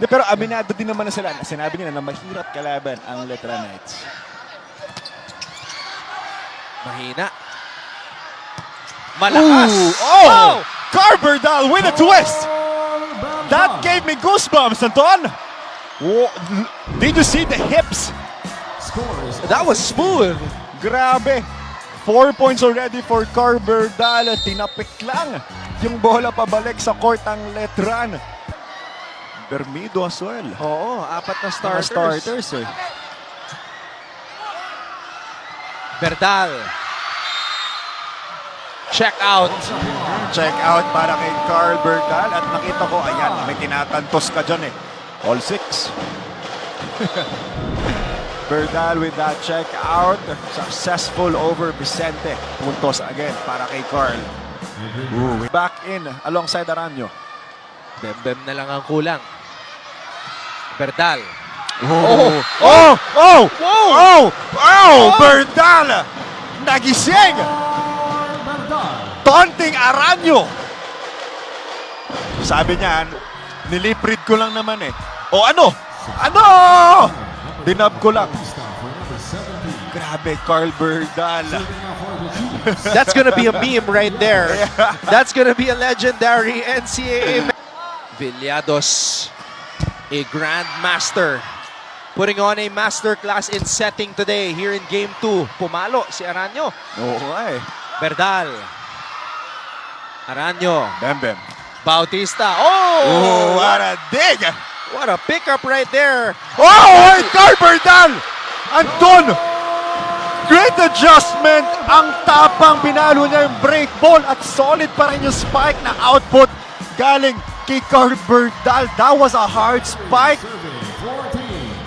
Pero aminado din naman na sila. Sinabi nila na mahirap kalaban ang Letra Knights. Mahina. Malakas. Oh! Carberdal with a twist! That gave me goosebumps, Anton! Did you see the hips? That was smooth. Grabe! 4 points already for Carberdal. Tinapik lang yung bola pabalik sa court ang Letran. Bermido as well. Oo, 4 na Mga starters eh. Berdal. Check out. Check out para kay Carberdal. At nakita ko, ayan, may tinatantos ka dyan eh. All 6. Berdal with that check out. Successful over Vicente. Puntos again para kay Carl. Back in alongside Aranyo. Bem-bem na lang ang kulang. Berdal. Oh! Oh! Oh! Oh! Oh! Berdal! Nagising! Taunting Aranyo! Sabi niyan, niliprid ko lang naman eh. O ano? Ano? Dinab ko lang. Grabe, Carl Berdal. That's gonna be a meme right there. That's gonna be a legendary NCAA. Villados, a grandmaster, putting on a masterclass in setting today here in Game 2. Pumalo si Aranyo. Oo nga eh. Berdal. Aranyo. Bem. Bautista. Oh, Oh! what a dig! What a pickup right there. Oh, Carl Berdal! Anton! Great adjustment! Ang tapang pinalo niya yung break ball at solid pa rin yung spike na output galing kay Carl Berdal. That was a hard spike.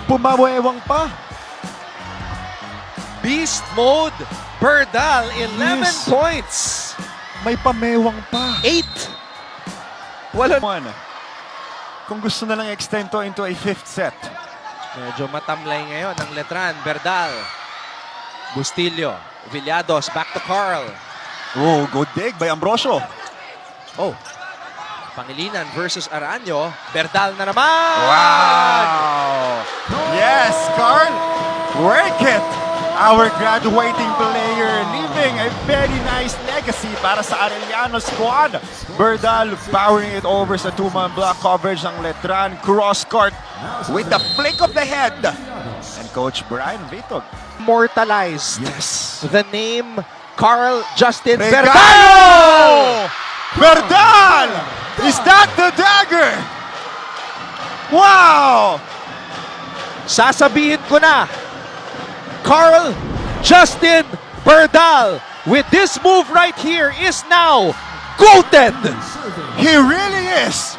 Pumawewang pa. Beast mode. Berdal, 11 Yes. points. May pamewang pa. 8. Wala. Kung gusto na lang extend to into a 5th set. Medyo matamlay ngayon ang Letran. Berdal. Bustillo. Villados. Back to Carl. Oh, good dig by Ambrosio. Oh. Pangilinan versus Aranyo. Berdal na naman! Wow! Yes, Carl! Work it! Our graduating player leaving a very nice legacy para sa Arellano squad. Berdal powering it over sa 2-man block coverage ng Letran. Cross court with the flick of the head. And Coach Brian Vitog. Immortalized. Yes. The name Carl Justin Regalo! Berdal! Berdal! Is that the dagger? Wow! Sasabihin ko na, Carl Justin Berdal with this move right here is now GOATed! He really is!